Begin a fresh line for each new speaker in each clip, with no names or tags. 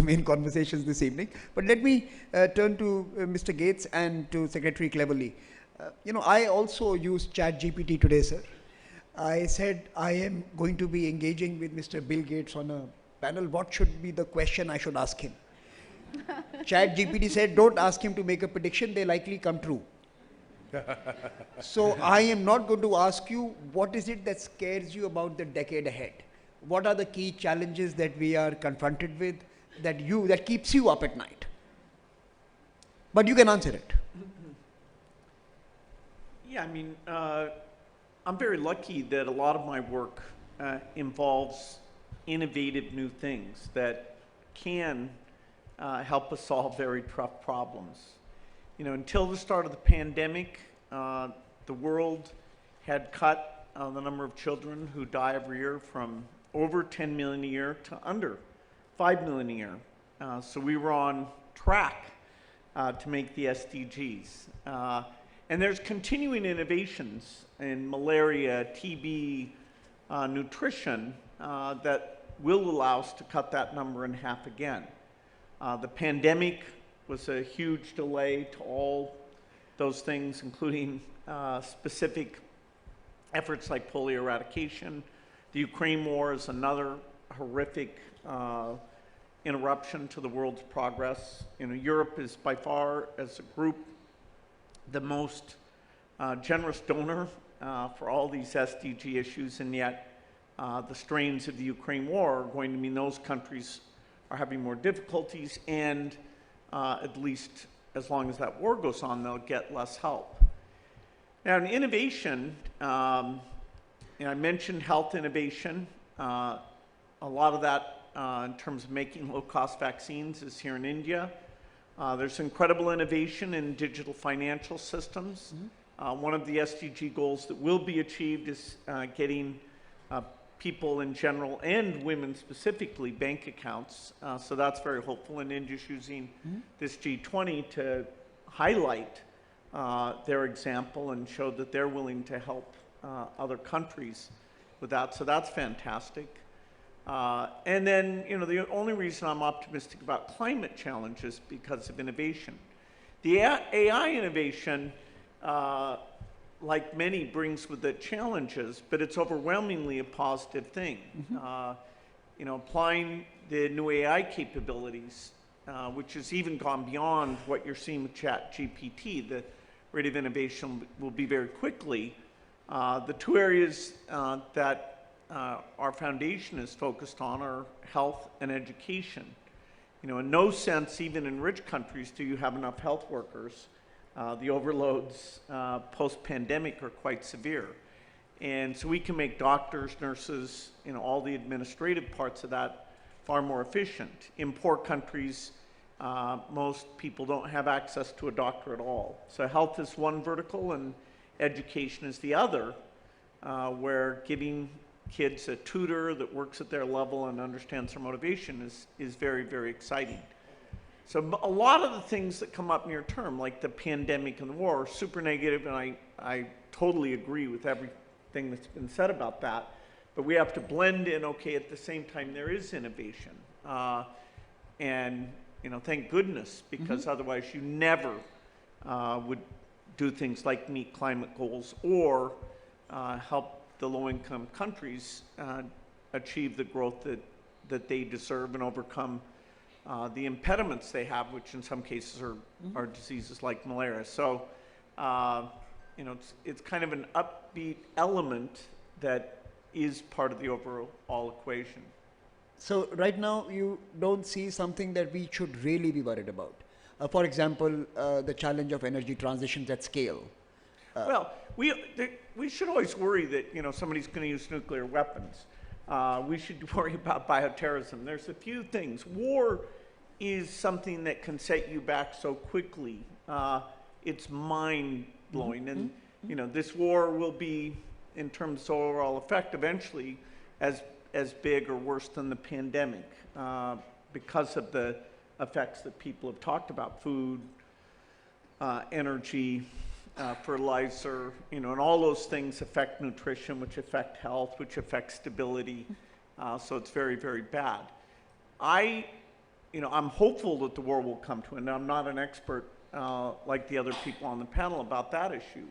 main conversations this evening. But let me turn to Mr. Gates and to Secretary Cleverly. I also used ChatGPT today, sir. I said I am going to be engaging with Mr. Bill Gates on a panel. What should be the question I should ask him? ChatGPT said, don't ask him to make a prediction, they likely come true. So I am not going to ask you what is it that scares you about the decade ahead. What are the key challenges that we are confronted with that keeps you up at night? But you can answer it.
Yeah, I mean, I'm very lucky that a lot of my work involves innovative new things that can help us solve very tough problems. Until the start of the pandemic, the world had cut the number of children who die every year from over 10 million a year to under 5 million a year. So we were on track to make the SDGs. And there's continuing innovations in malaria, TB, nutrition that will allow us to cut that number in half again. The pandemic was a huge delay to all those things, including specific efforts like polio eradication. The Ukraine war is another horrific interruption to the world's progress. Europe is by far, as a group, the most generous donor for all these SDG issues, and yet the strains of the Ukraine war are going to mean those countries are having more difficulties, and at least as long as that war goes on, they'll get less help. Now, in innovation, I mentioned health innovation. A lot of that in terms of making low-cost vaccines is here in India. There's incredible innovation in digital financial systems. One of the SDG goals that will be achieved is getting people in general and women specifically bank accounts. So that's very hopeful, and India's using this G20 to highlight their example and show that they're willing to help other countries with that. So that's fantastic. And then, the only reason I'm optimistic about climate change is because of innovation. The AI innovation, like many, brings with it challenges, but it's overwhelmingly a positive thing. Applying the new AI capabilities, which has even gone beyond what you're seeing with ChatGPT, the rate of innovation will be very quickly. The two areas that our foundation is focused on are health and education. In no sense, even in rich countries, do you have enough health workers. The overloads post-pandemic are quite severe. And so we can make doctors, nurses, all the administrative parts of that far more efficient. In poor countries, most people don't have access to a doctor at all. So health is one vertical and education is the other, where giving kids a tutor that works at their level and understands their motivation is very, very exciting. So a lot of the things that come up near term, like the pandemic and the war, are super negative, and I totally agree with everything that's been said about that. But we have to blend in, at the same time there is innovation. And, thank goodness, because otherwise you never would do things like meet climate goals or help the low-income countries achieve the growth that they deserve and overcome the impediments they have, which in some cases are diseases like malaria. So, it's kind of an upbeat element that is part of the overall equation.
So right now, you don't see something that we should really be worried about. For example, the challenge of energy transitions at scale.
Well, we should always worry that somebody's going to use nuclear weapons. We should worry about bioterrorism. There's a few things. War is something that can set you back so quickly. It's mind-blowing. And this war will be, in terms of overall effect, eventually as big or worse than the pandemic because of the effects that people have talked about: food, energy, fertilizer, and all those things affect nutrition, which affect health, which affect stability. So it's very, very bad. I I'm hopeful that the war will come to an end. I'm not an expert like the other people on the panel about that issue.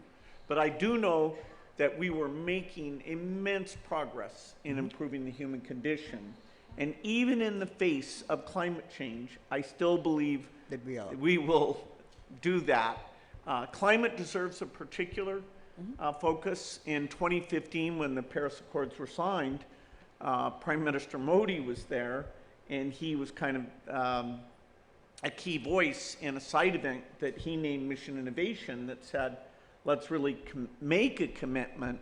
But I do know that we were making immense progress in improving the human condition. And even in the face of climate change, I still believe that we will do that. Climate deserves a particular focus. In 2015, when the Paris Accords were signed, Prime Minister Modi was there, and he was kind of a key voice in a side event that he named Mission Innovation that said, let's really make a commitment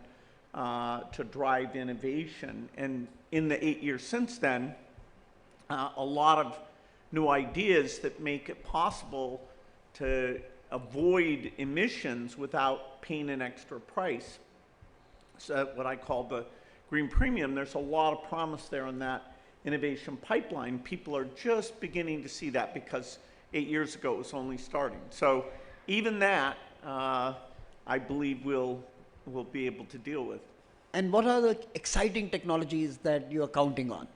to drive innovation. And in the 8 years since then, a lot of new ideas that make it possible to avoid emissions without paying an extra price. So what I call the green premium, there's a lot of promise there in that innovation pipeline. People are just beginning to see that because 8 years ago it was only starting. So even that, I believe we'll be able to deal with.
And what are the exciting technologies that you are counting on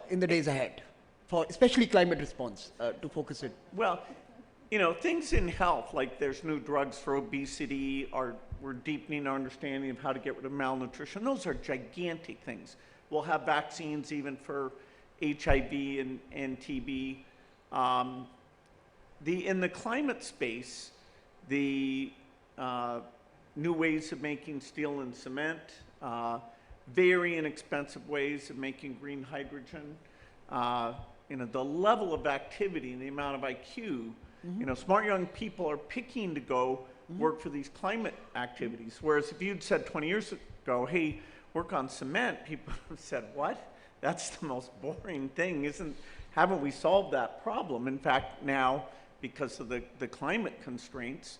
in the days ahead, for especially climate response, to focus it?
Well, things in health, like there's new drugs for obesity, we're deepening our understanding of how to get rid of malnutrition. Those are gigantic things. We'll have vaccines even for HIV and TB. In the climate space, the new ways of making steel and cement, very inexpensive ways of making green hydrogen, the level of activity and the amount of IQ, smart young people are picking to go work for these climate activities. Whereas if you'd said 20 years ago, hey, work on cement, people have said, what? That's the most boring thing. Haven't we solved that problem? In fact, now, because of the climate constraints,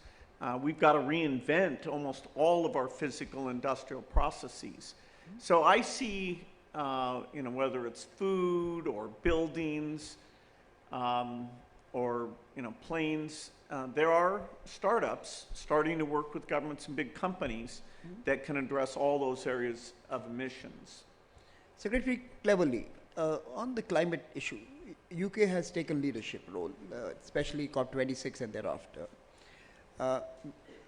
we've got to reinvent almost all of our physical industrial processes. So I see, whether it's food or buildings or planes, there are startups starting to work with governments and big companies that can address all those areas of emissions.
Secretary Cleverly, on the climate issue, UK has taken leadership role, especially COP26 and thereafter.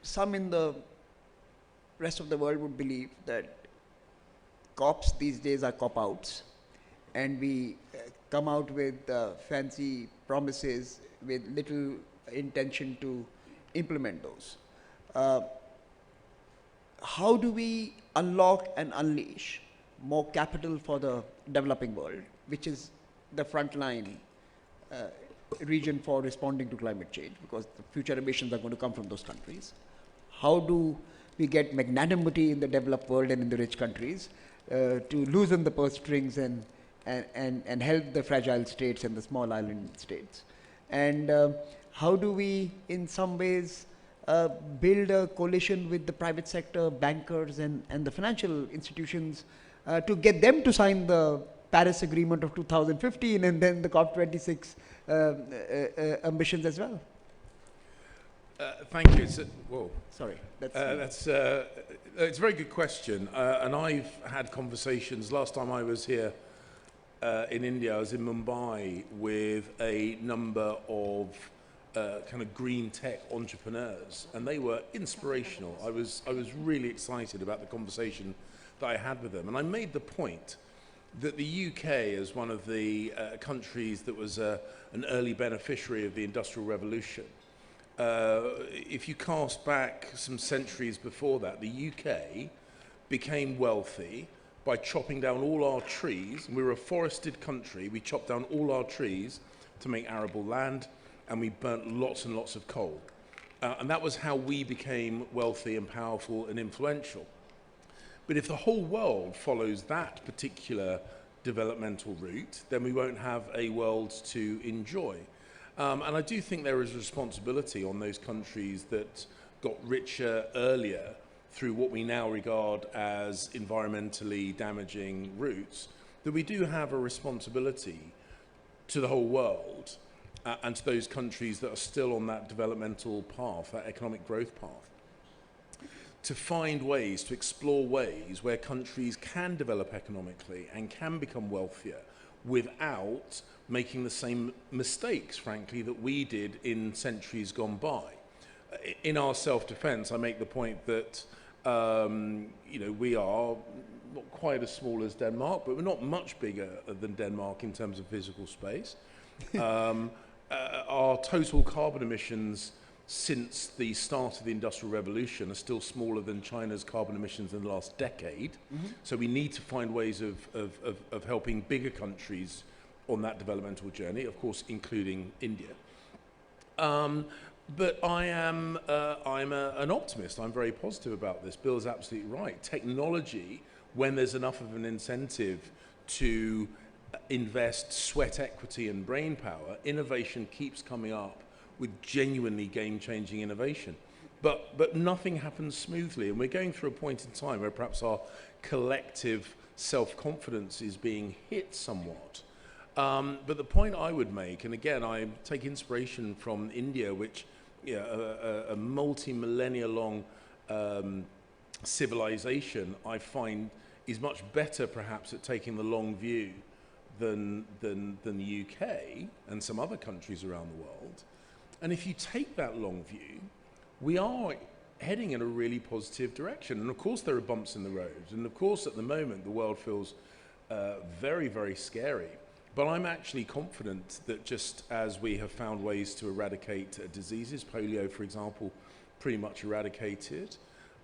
Some in the rest of the world would believe that COPs these days are cop-outs, and we come out with fancy promises with little intention to implement those. How do we unlock and unleash more capital for the developing world, which is the frontline region for responding to climate change, because the future emissions are going to come from those countries? How do we get magnanimity in the developed world and in the rich countries to loosen the purse strings and help the fragile states and the small island states? And how do we, in some ways, build a coalition with the private sector, bankers, and the financial institutions to get them to sign the Paris Agreement of 2015 and then the COP26 ambitions as well?
Thank you. Whoa.
Sorry.
It's a very good question. And I've had conversations. Last time I was here in India, I was in Mumbai with a number of kind of green tech entrepreneurs, and they were inspirational. I was really excited about the conversation that I had with them. And I made the point that the UK, as one of the countries that was an early beneficiary of the Industrial Revolution, if you cast back some centuries before that, the UK became wealthy by chopping down all our trees. We were a forested country. We chopped down all our trees to make arable land, and we burnt lots and lots of coal. And that was how we became wealthy and powerful and influential. But if the whole world follows that particular developmental route, then we won't have a world to enjoy. And I do think there is a responsibility on those countries that got richer earlier through what we now regard as environmentally damaging routes, that we do have a responsibility to the whole world and to those countries that are still on that developmental path, that economic growth path, to find ways, to explore ways where countries can develop economically and can become wealthier without making the same mistakes, frankly, that we did in centuries gone by. In our self-defense, I make the point that we are not quite as small as Denmark, but we're not much bigger than Denmark in terms of physical space. Our total carbon emissions since the start of the Industrial Revolution are still smaller than China's carbon emissions in the last decade. So we need to find ways of helping bigger countries on that developmental journey, of course, including India. But I'm an optimist. I'm very positive about this. Bill's absolutely right. Technology, when there's enough of an incentive to invest sweat equity and brain power, innovation keeps coming up with genuinely game-changing innovation. But nothing happens smoothly, and we're going through a point in time where perhaps our collective self-confidence is being hit somewhat. But the point I would make, and again, I take inspiration from India, which a multi-millennia long civilization, I find, is much better perhaps at taking the long view than the UK and some other countries around the world. And if you take that long view, we are heading in a really positive direction. And of course there are bumps in the road. And of course at the moment the world feels very, very scary. But I'm actually confident that just as we have found ways to eradicate diseases, polio for example, pretty much eradicated,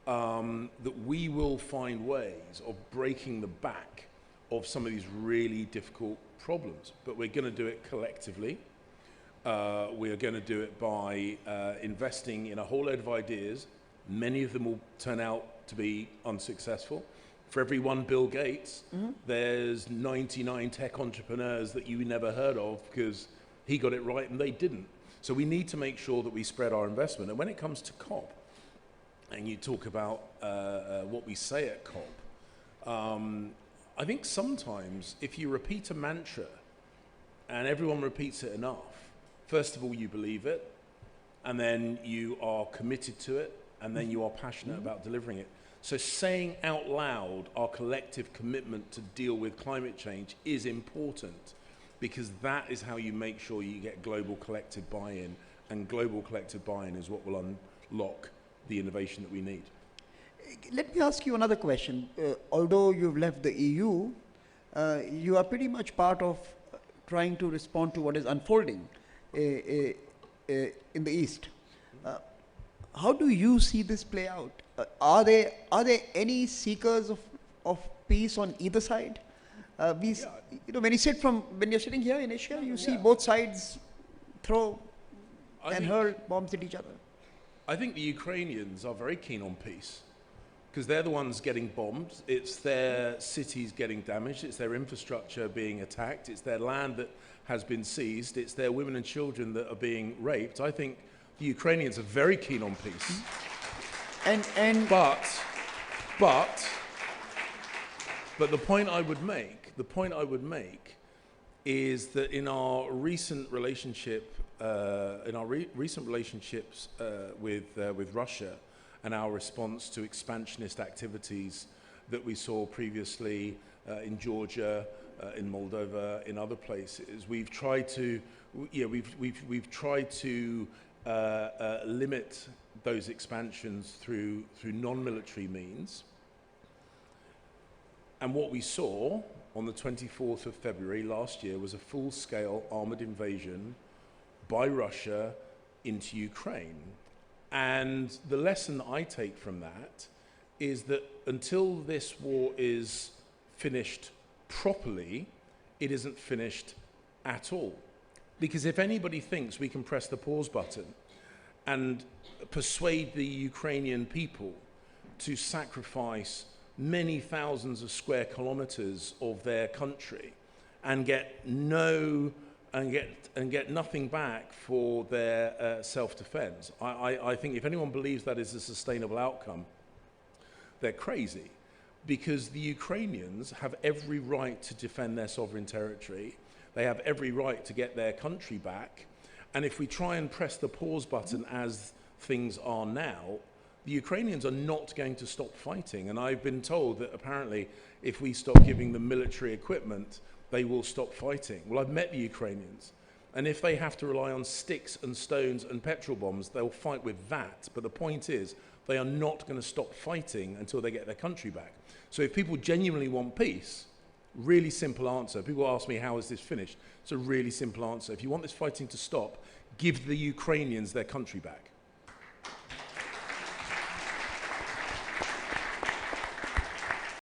that we will find ways of breaking the back of some of these really difficult problems. But we're going to do it collectively. We are going to do it by investing in a whole load of ideas. Many of them will turn out to be unsuccessful. For every one Bill Gates, there's 99 tech entrepreneurs that you never heard of because he got it right and they didn't. So we need to make sure that we spread our investment. And when it comes to COP, and you talk about what we say at COP, I think sometimes if you repeat a mantra and everyone repeats it enough, first of all, you believe it, and then you are committed to it, and then you are passionate about delivering it. So saying out loud our collective commitment to deal with climate change is important, because that is how you make sure you get global collective buy-in, and global collective buy-in is what will unlock the innovation that we need.
Let me ask you another question. Although you've left the EU, you are pretty much part of trying to respond to what is unfolding in the East. How do you see this play out? Are there any seekers of peace on either side? When you're sitting here in Asia, you see both sides throw and hurl bombs at each other.
I think the Ukrainians are very keen on peace, because they're the ones getting bombed. It's their cities getting damaged. It's their infrastructure being attacked. It's their land that has been seized. It's their women and children that are being raped. I think the Ukrainians are very keen on peace. But the point I would make is that in our recent relationship, relationships with Russia, and our response to expansionist activities that we saw previously in Georgia, in Moldova, in other places, we've tried to limit those expansions through non-military means. And what we saw on the 24th of February last year was a full-scale armored invasion by Russia into Ukraine. And the lesson that I take from that is that until this war is finished properly, it isn't finished at all. Because if anybody thinks we can press the pause button and persuade the Ukrainian people to sacrifice many thousands of square kilometers of their country and get nothing back for their self-defense, I think if anyone believes that is a sustainable outcome, they're crazy. Because the Ukrainians have every right to defend their sovereign territory. They have every right to get their country back. And if we try and press the pause button as things are now, the Ukrainians are not going to stop fighting. And I've been told that apparently if we stop giving them military equipment, they will stop fighting. Well, I've met the Ukrainians, and if they have to rely on sticks and stones and petrol bombs, they'll fight with that. But the point is, they are not going to stop fighting until they get their country back. So if people genuinely want peace, really simple answer. People ask me, how is this finished? It's a really simple answer. If you want this fighting to stop, give the Ukrainians their country back.